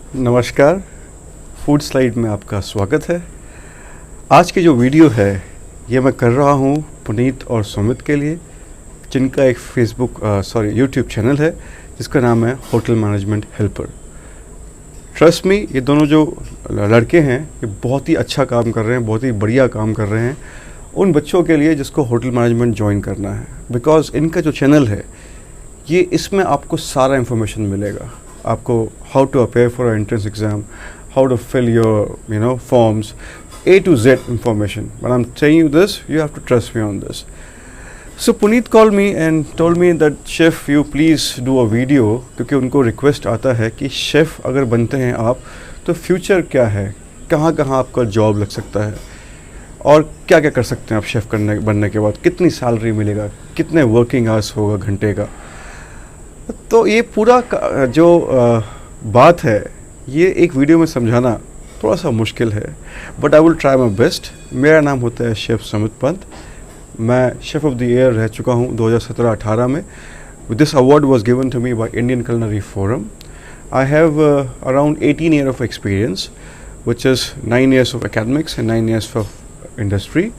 नमस्कार, food slide में आपका स्वागत है। आज की जो वीडियो है ये मैं कर रहा हूँ पुनीत और सुमित के लिए, जिनका एक यूट्यूब चैनल है जिसका नाम है hotel management helper. Trust me, ये दोनों जो लड़के हैं ये बहुत ही अच्छा काम कर रहे हैं, बहुत ही बढ़िया काम कर रहे हैं उन बच्चों के लिए जिसको होटल मैनेजमेंट ज्वाइन करना है। बिकॉज इनका जो चैनल है ये इसमें आपको सारा इन्फॉर्मेशन मिलेगा। आपको how to appear for entrance exam, how to fill your forms, A to Z information. But I'm telling you this, you have to trust me on this. So Puneet called me and told me that chef, you please do a video, क्योंकि उनको request आता है कि chef अगर बनते हैं आप तो फ्यूचर क्या है, कहाँ कहाँ आपका जॉब लग सकता है और क्या क्या कर सकते हैं आप शेफ़ बनने के बाद, कितनी सैलरी मिलेगा, कितने वर्किंग आवर्स होगा घंटे का। तो ये पूरा जो बात है ये एक वीडियो में समझाना थोड़ा सा मुश्किल है, but I will try my best. मेरा नाम होता है शेफ़ सुमित पंत। मैं शेफ़ ऑफ द ईयर रह चुका हूँ 2017-18 में। This award was given to me by Indian culinary forum. I have around 18 year of experience which is 9 years of academics and 9 years of industry.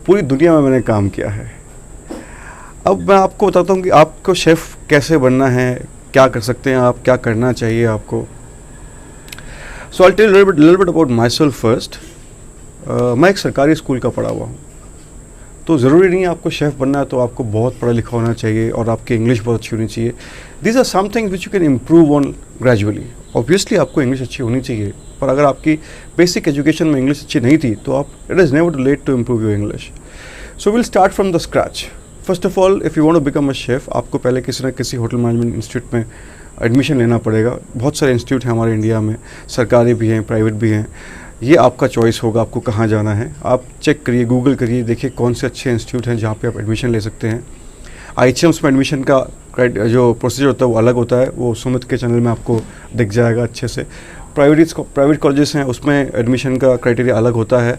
पूरी दुनिया में मैंने काम किया है। अब मैं आपको बताता हूँ कि आपको शेफ़ कैसे बनना है, क्या कर सकते हैं आप, क्या करना चाहिए आपको। So I tell little bit about myself first. मैं एक सरकारी स्कूल का पढ़ा हुआ हूँ, तो ज़रूरी नहीं है आपको शेफ़ बनना है तो आपको बहुत पढ़ा लिखा होना चाहिए और आपकी इंग्लिश बहुत अच्छी होनी चाहिए। These are something which you can improve on gradually. Obviously आपको इंग्लिश अच्छी होनी चाहिए, पर अगर आपकी बेसिक एजुकेशन में इंग्लिश अच्छी नहीं थी तो आप it is never too late to improve your English. So will start from the scratch. First of all, if you want to become a chef, आपको पहले किसी न किसी होटल मैनेजमेंट इंस्टीट्यूट में एडमिशन लेना पड़ेगा। बहुत सारे इंस्टीट्यूट हैं हमारे इंडिया में, सरकारी भी हैं, प्राइवेट भी हैं। ये आपका चॉइस होगा आपको कहाँ जाना है। आप चेक करिए, गूगल करिए, देखिए कौन से अच्छे इंस्टीट्यूट हैं जहाँ पे आप एडमिशन ले सकते हैं। IHMs में एडमिशन का जो प्रोसीजर होता है वो अलग होता है, वो सुमित के चैनल में आपको दिख जाएगा अच्छे से। प्राइवेट कॉलेजेस हैं उसमें एडमिशन का क्राइटेरिया अलग होता है,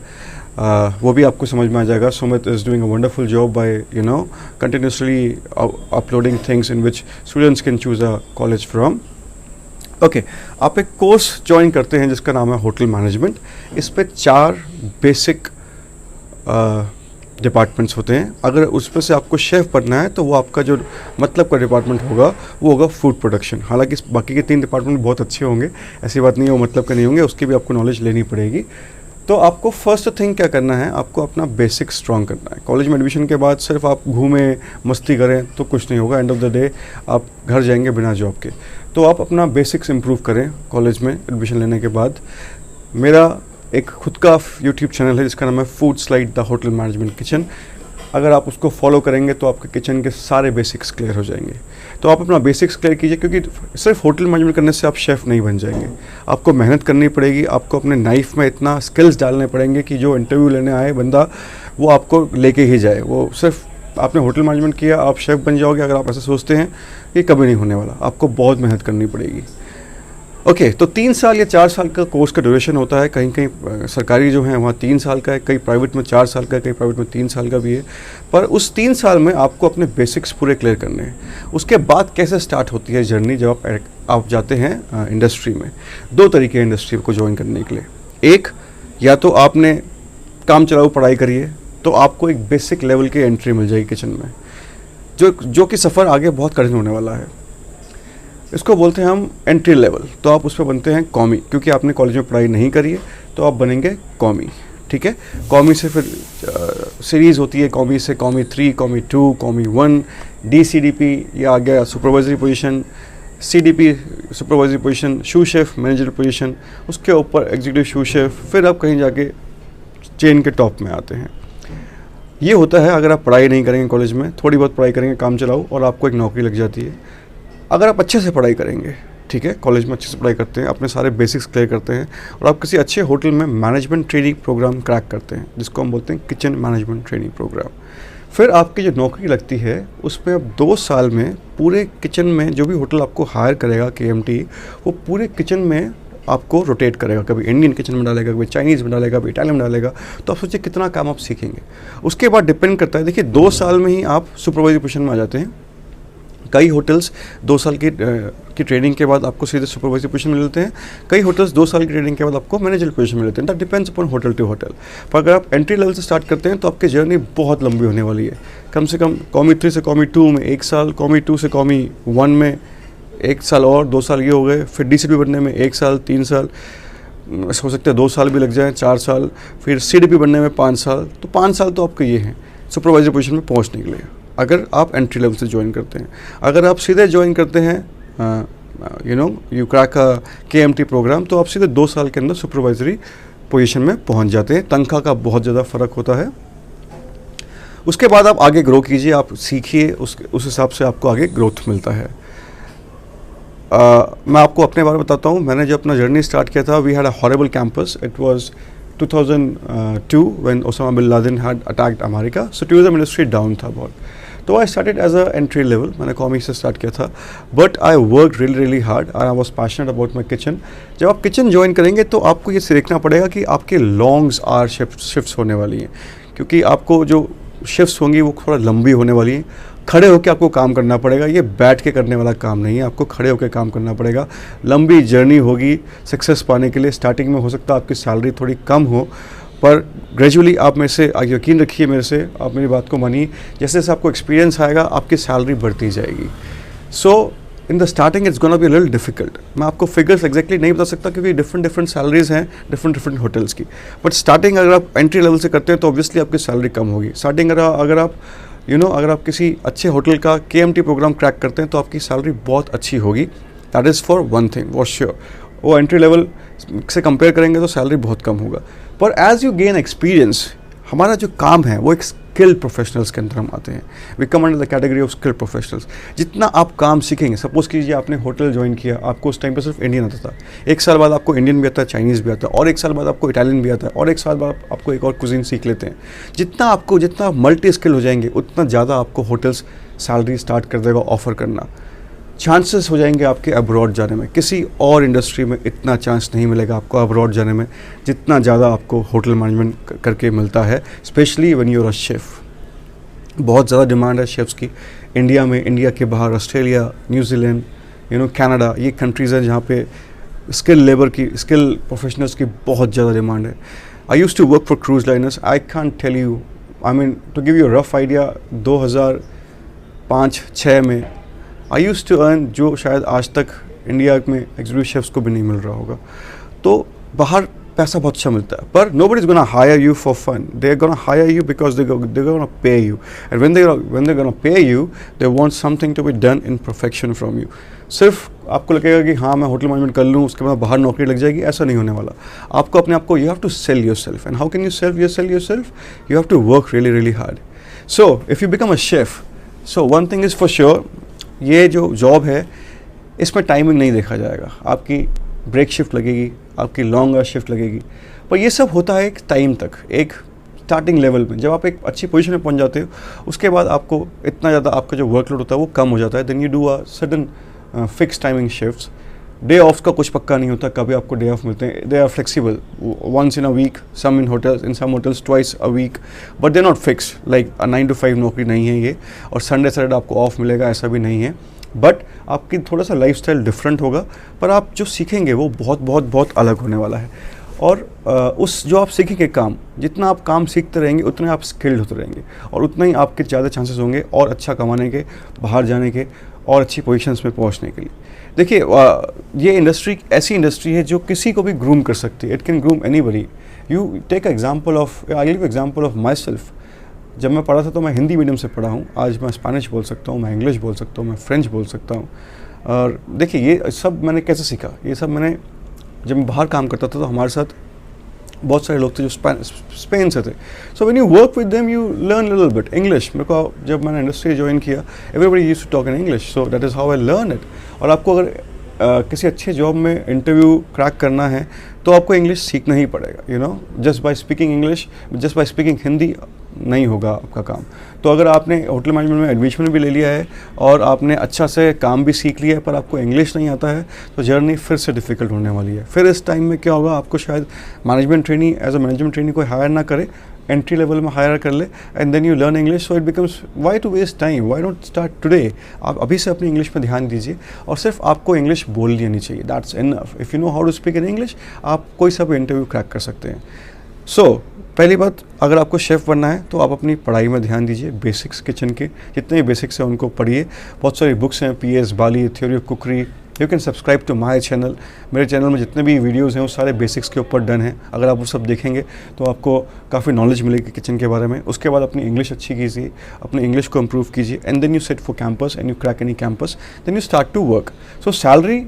वो भी आपको समझ में आ जाएगा। Sumit is doing a wonderful job by continuously uploading things in which students can choose a college from. Okay, आप एक कोर्स ज्वाइन करते हैं जिसका नाम है होटल मैनेजमेंट। इस पे 4 बेसिक डिपार्टमेंट्स होते हैं। अगर उसमें से आपको शेफ़ बनना है तो वो आपका जो मतलब का डिपार्टमेंट होगा वो होगा फूड प्रोडक्शन। हालांकि बाकी के 3 डिपार्टमेंट बहुत अच्छे होंगे, ऐसी बात नहीं है वो मतलब के नहीं होंगे, उसकी भी आपको नॉलेज लेनी पड़ेगी। तो आपको फर्स्ट थिंग क्या करना है, आपको अपना बेसिक स्ट्रॉन्ग करना है। कॉलेज में एडमिशन के बाद सिर्फ आप घूमें मस्ती करें तो कुछ नहीं होगा। एंड ऑफ द डे आप घर जाएंगे बिना जॉब के। तो आप अपना बेसिक्स इम्प्रूव करें कॉलेज में एडमिशन लेने के बाद। मेरा एक खुद का यूट्यूब चैनल है जिसका नाम है food slide the hotel management kitchen. अगर आप उसको फॉलो करेंगे तो आपके किचन के सारे बेसिक्स क्लियर हो जाएंगे। तो आप अपना बेसिक्स क्लियर कीजिए, क्योंकि सिर्फ होटल मैनेजमेंट करने से आप शेफ़ नहीं बन जाएंगे। आपको मेहनत करनी पड़ेगी, आपको अपने नाइफ में इतना स्किल्स डालने पड़ेंगे कि जो इंटरव्यू लेने आए बंदा वो आपको लेके ही जाए। वो सिर्फ आपने होटल मैनेजमेंट किया आप शेफ़ बन जाओगे, अगर आप ऐसे सोचते हैं ये कभी नहीं होने वाला। आपको बहुत मेहनत करनी पड़ेगी। ओके, तो 3 साल या 4 साल का कोर्स का ड्यूरेशन होता है। कहीं कहीं सरकारी जो है वहाँ 3 साल का है, कई प्राइवेट में 4 साल का है, कई प्राइवेट में 3 साल का भी है। पर उस 3 साल में आपको अपने बेसिक्स पूरे क्लियर करने हैं। उसके बाद कैसे स्टार्ट होती है जर्नी जब आप जाते हैं इंडस्ट्री में। 2 तरीके हैं इंडस्ट्री को ज्वाइन करने के लिए। एक, या तो आपने काम चलाऊ पढ़ाई करिए तो आपको एक बेसिक लेवल की एंट्री मिल जाएगी किचन में, जो कि सफ़र आगे बहुत कठिन होने वाला है। इसको बोलते हैं हम एंट्री लेवल। तो आप उस पर बनते हैं कॉमी, क्योंकि आपने कॉलेज में पढ़ाई नहीं करी है तो आप बनेंगे कॉमी। ठीक है, कॉमी से फिर सीरीज़ होती है, कॉमी से कॉमी 3, कॉमी 2, कॉमी 1, DCDP, ये आ गया supervisory position, CDP supervisory position, sous chef manager position, उसके ऊपर एग्जीक्यूटिव शू शेफ़, फिर आप कहीं जाके चेन के टॉप में आते हैं। ये होता है अगर आप पढ़ाई नहीं करेंगे कॉलेज में, थोड़ी बहुत पढ़ाई करेंगे काम चलाओ और आपको एक नौकरी लग जाती है। अगर आप अच्छे से पढ़ाई करेंगे, ठीक है, कॉलेज में अच्छे से पढ़ाई करते हैं, अपने सारे बेसिक्स क्लियर करते हैं और आप किसी अच्छे होटल में मैनेजमेंट ट्रेनिंग प्रोग्राम क्रैक करते हैं जिसको हम बोलते हैं किचन मैनेजमेंट ट्रेनिंग प्रोग्राम, फिर आपकी जो नौकरी लगती है उसमें आप 2 साल में पूरे किचन में जो भी होटल आपको हायर करेगा KMT, वो पूरे किचन में आपको रोटेट करेगा। कभी इंडियन किचन में डालेगा, कभी चाइनीज़ में डालेगा, कभी इटालियन में डालेगा। तो आप सोचिए कितना काम आप सीखेंगे। उसके बाद डिपेंड करता है, देखिए 2 साल में ही आप सुपरवाइजर पोजीशन में आ जाते हैं। कई होटल्स 2 साल की की ट्रेनिंग के बाद आपको सीधे सुपरवाइजर पोजीशन में मिलते हैं, कई होटल्स 2 साल की ट्रेनिंग के बाद आपको मैनेजर पोजीशन में मिलते हैं। That depends upon hotel to hotel. पर अगर आप एंट्री लेवल से स्टार्ट करते हैं तो आपकी जर्नी बहुत लंबी होने वाली है। कम से कम कॉमी 3 से कॉमी 2 में 1 साल, कॉमी 2 से कॉमी 1 में 1 साल और 2 साल ये हो गए, फिर DCP बनने में 1 साल, 3 साल, हो सकता है 2 साल भी लग जाएँ, 4 साल, फिर CDP बनने में 5 साल। तो 5 साल तो आपके ये हैं सुपरवाइजर पोजीशन में पहुंचने के लिए, अगर आप एंट्री लेवल से ज्वाइन करते हैं। अगर आप सीधे ज्वाइन करते हैं यू क्रैक KMT प्रोग्राम, तो आप सीधे 2 साल के अंदर सुपरवाइजरी पोजीशन में पहुंच जाते हैं। तनख्वाह का बहुत ज़्यादा फ़र्क होता है। उसके बाद आप आगे ग्रो कीजिए, आप सीखिए, उस हिसाब से आपको आगे ग्रोथ मिलता है। मैं आपको अपने बारे में बताता हूँ। मैंने जब अपना जर्नी स्टार्ट किया था, we had a horrible campus. It was 2002 when Osama bin Laden had attacked America, so tourism industry down था बहुत। तो I started as a entry level, मैंने कॉमिक से स्टार्ट किया था, but I work really hard and I was passionate about my kitchen. जब आप kitchen join करेंगे तो आपको ये देखना पड़ेगा कि आपके लॉन्ग्स आर शिफ्ट्स होने वाली हैं, क्योंकि आपको जो शिफ्ट्स होंगी वो थोड़ा लंबी होने वाली हैं। खड़े होकर आपको काम करना पड़ेगा, ये बैठ के करने वाला काम नहीं है, आपको खड़े होकर काम करना पड़ेगा। लंबी जर्नी होगी सक्सेस पाने के लिए। स्टार्टिंग में हो सकता है आपकी सैलरी थोड़ी कम हो, पर ग्रेजुअली आप मेरे से यकीन रखिए, मेरे से आप मेरी बात को मानिए, जैसे जैसे आपको एक्सपीरियंस आएगा आपकी सैलरी बढ़ती जाएगी। So in the starting it's gonna be little difficult. मैं आपको फिगर्स एग्जैक्टली नहीं बता सकता क्योंकि डिफरेंट सैलरीज हैं डिफरेंट होटल्स की, बट स्टार्टिंग अगर आप एंट्री लेवल से करते हैं तो ऑब्वियसली आपकी सैलरी कम होगी। स्टार्टिंग अगर आप किसी अच्छे होटल का KMT प्रोग्राम क्रैक करते हैं तो आपकी सैलरी बहुत अच्छी होगी। That is for one thing for sure. वो एंट्री लेवल से कंपेयर करेंगे तो सैलरी बहुत कम होगा, पर एज यू गेन एक्सपीरियंस, हमारा जो काम है वो एक स्किल्ड प्रोफेशनल्स के अंदर हम आते हैं। We come under the category of skilled professionals. जितना आप काम सीखेंगे, सपोज कीजिए आपने होटल ज्वाइन किया, आपको उस टाइम पे सिर्फ इंडियन आता था, 1 साल बाद आपको इंडियन भी आता है, चाइनीज़ भी आता है, और 1 साल बाद आपको इटालियन भी आता है, और 1 साल बाद आपको एक और कुजीन सीख लेते हैं। जितना मल्टी स्किल हो जाएंगे उतना ज़्यादा आपको होटल्स सैलरी स्टार्ट कर देगा ऑफर करना। चांसेस हो जाएंगे आपके अब्रॉड जाने में। किसी और इंडस्ट्री में इतना चांस नहीं मिलेगा आपको अब्रॉड जाने में जितना ज़्यादा आपको होटल मैनेजमेंट करके मिलता है, specially when you are a chef. बहुत ज़्यादा डिमांड है शेफ्स की इंडिया में, इंडिया के बाहर ऑस्ट्रेलिया, न्यूजीलैंड, कनाडा, ये कंट्रीज़ हैं जहाँ पे स्किल प्रोफेशनल्स की बहुत ज़्यादा डिमांड है। I used to work for cruise liners. I can't tell you, I mean to give you rough idea, 2005-6 में आई यूज्ड टू अर्न जो शायद आज तक इंडिया में एग्जीक्यूटिव शेफ्स को भी नहीं मिल रहा होगा। तो बाहर पैसा बहुत अच्छा मिलता है, पर nobody is gonna hire you for fun. They're gonna hire you because they're gonna pay you, and when they're gonna pay you, they want something to be done in perfection from you. सिर्फ आपको लगेगा कि हाँ मैं hotel management कर लूँ उसके बाद बाहर नौकरी लग जाएगी, ऐसा नहीं होने वाला। आपको अपने आप को you have to sell yourself, and how can you sell yourself? You have to work really hard. So if you become a chef, so one thing is for sure, ये जो जॉब है इसमें टाइमिंग नहीं देखा जाएगा। आपकी break shift लगेगी, आपकी लॉन्ग शिफ्ट लगेगी, पर ये सब होता है एक टाइम तक, एक स्टार्टिंग लेवल में। जब आप एक अच्छी पोजीशन में पहुंच जाते हो उसके बाद आपको इतना ज़्यादा आपका जो वर्कलोड होता है वो कम हो जाता है। Then you do a sudden fix timing shifts. Day off का कुछ पक्का नहीं होता, कभी आपको डे ऑफ मिलते हैं। They are flexible, once in a week, some in some hotels twice a week, but they not fix. Like 9 to 5 नौकरी नहीं है ये, और संडे सैटरडे आपको ऑफ मिलेगा ऐसा भी नहीं है। बट आपकी थोड़ा सा लाइफस्टाइल डिफरेंट होगा, पर आप जो सीखेंगे वो बहुत अलग होने वाला है। और उस जो आप सीखेंगे काम, जितना आप काम सीखते रहेंगे उतने आप स्किल्ड होते रहेंगे, और उतना ही आपके ज़्यादा चांसेस होंगे और अच्छा कमाने के, बाहर जाने के, और अच्छी पोजीशंस में पहुंचने के लिए। देखिए ये इंडस्ट्री ऐसी इंडस्ट्री है जो किसी को भी ग्रूम कर सकती है। It can groom anybody. You take example of, I give example of myself. जब मैं पढ़ा था तो मैं हिंदी मीडियम से पढ़ा हूँ, आज मैं स्पेनिश बोल सकता हूँ, मैं इंग्लिश बोल सकता हूँ, मैं फ्रेंच बोल सकता हूँ। और देखिए ये सब मैंने कैसे सीखा, ये सब मैंने जब मैं बाहर काम करता था तो हमारे साथ बहुत सारे लोग थे जो स्पेन से थे। So when you work with them you learn little bit English. मेरे को जब मैंने इंडस्ट्री ज्वाइन किया, everybody used to talk in English, so that is how I learn it. और आपको अगर किसी अच्छे जॉब में इंटरव्यू क्रैक करना है तो आपको इंग्लिश सीखना ही पड़ेगा। Just by speaking English, just by speaking Hindi नहीं होगा आपका काम। तो अगर आपने होटल मैनेजमेंट में एडमिशन भी ले लिया है और आपने अच्छा से काम भी सीख लिया है, पर आपको इंग्लिश नहीं आता है, तो जर्नी फिर से डिफ़िकल्ट होने वाली है। फिर इस टाइम में क्या होगा, आपको शायद management trainee as a management trainee कोई हायर ना करे, एंट्री लेवल में हायर कर ले and then you learn English, so it becomes why to waste time, why not start today. आप अभी से अपनी इंग्लिश में ध्यान दीजिए और सिर्फ आपको इंग्लिश बोलनी आनी चाहिए, that's enough. If you know how to speak in English, आप कोई सा भी इंटरव्यू क्रैक कर सकते हैं। सो पहली बात, अगर आपको शेफ़ बनना है तो आप अपनी पढ़ाई में ध्यान दीजिए, बेसिक्स किचन के जितने भी बेसिक्स हैं उनको पढ़िए। बहुत सारी बुक्स हैं, PS Bali, theory of cookery. You can subscribe to my channel. मेरे चैनल में जितने भी वीडियोस हैं वो सारे बेसिक्स के ऊपर डन हैं। अगर आप वो सब देखेंगे तो आपको काफ़ी नॉलेज मिलेगी किचन के बारे में। उसके बाद अपनी इंग्लिश अच्छी कीजिए, अपनी इंग्लिश को इम्प्रूव कीजिए and then you set for campus and you crack any campus, then you start to work. So salary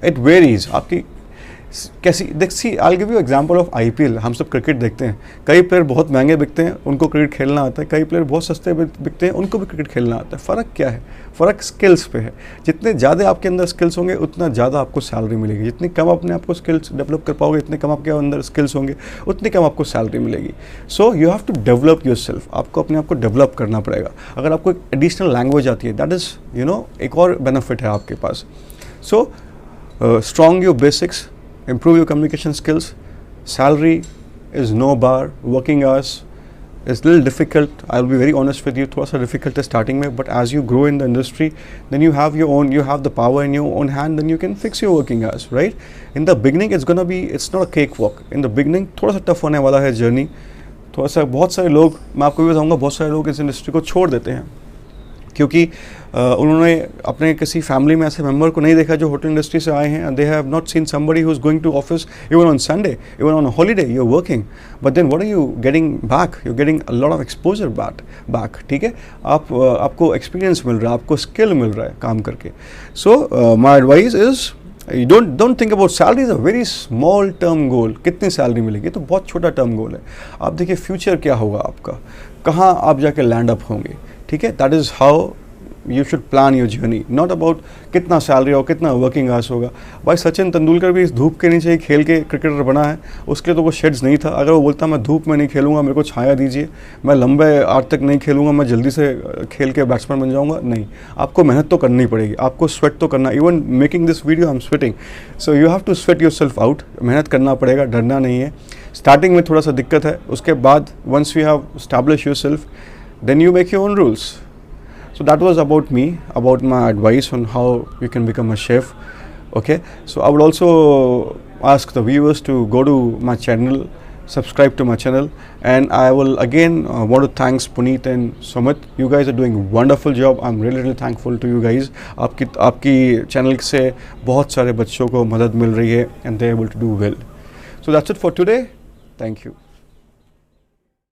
it varies, आपकी कैसी देख see. I give you example of IPL। हम सब क्रिकेट देखते हैं, कई प्लेयर बहुत महंगे बिकते हैं, उनको क्रिकेट खेलना आता है, कई प्लेयर बहुत सस्ते बिकते हैं, उनको भी क्रिकेट खेलना आता है। फ़र्क क्या है? फ़र्क स्किल्स पे है। जितने ज़्यादा आपके अंदर स्किल्स होंगे उतना ज़्यादा आपको सैलरी मिलेगी। जितनी कम अपने आपको स्किल्स डेवलप कर पाओगे, इतने कम आपके अंदर स्किल्स होंगे, उतनी कम आपको सैलरी मिलेगी। So you have to develop yourself. आपको अपने आप को डेवलप करना पड़ेगा। अगर आपको एक एडिशनल लैंग्वेज आती है, दैट इज़ यू नो एक और बेनिफिट है आपके पास। So strong your basics, improve your communication skills. Salary is no bar. Working hours is little difficult. I'll be very honest with you. थोड़ा सा difficult है starting में, but as you grow in the industry, then you have the power in your own hand, then you can fix your working hours, right? In the beginning, it's not a cakewalk. In the beginning, थोड़ा सा tough होने वाला है journey. थोड़ा सा बहुत सारे लोग, मैं आपको भी बताऊँगा, बहुत सारे लोग इस इंडस्ट्री को छोड़ देते हैं क्योंकि उन्होंने अपने किसी फैमिली में ऐसे मेंबर को नहीं देखा जो होटल इंडस्ट्री से आए हैं, and they have not seen somebody who is going to office even on Sunday, even on a holiday, you are working, but then what are you getting back? You getting a lot of exposure back, ठीक है? आपको experience मिल रहा है, आपको skill मिल रहा है काम करके। So my advice is you don't think about salary is a very small term goal। कितनी सैलरी मिलेगी तो बहुत छोटा टर्म गोल है। आप देखिए फ्यूचर क्या होगा आपका, कहाँ आप जाके लैंड अप होंगे, ठीक है? That is how you should plan your journey, not about कितना सैलरी हो, कितना वर्किंग आवर्स होगा। भाई सचिन तेंदुलकर भी इस धूप के नीचे ही खेल के क्रिकेटर बना है, उसके तो वो शेड्स नहीं था। अगर वो बोलता मैं धूप में नहीं खेलूंगा, मेरे को छाया दीजिए, मैं लंबे आर तक नहीं खेलूंगा, मैं जल्दी से खेल के बैट्समैन बन जाऊंगा, नहीं। आपको मेहनत तो करनी पड़ेगी, आपको स्वेट तो करना। Even making this video I am sweating, so you have to sweat yourself out. मेहनत करना पड़ेगा, डरना नहीं है। स्टार्टिंग में थोड़ा सा दिक्कत है, उसके बाद once you have establish yourself, then you make your own rules. So that was about me, about my advice on how you can become a chef. Okay, so I would also ask the viewers to go to my channel, subscribe to my channel, and I will again want to thanks Puneet and Sumit. You guys are doing a wonderful job. I'm really thankful to you guys. आपकी channel से बहुत सारे बच्चों को मदद मिल रही है and they're able to do well. So that's it for today. Thank you.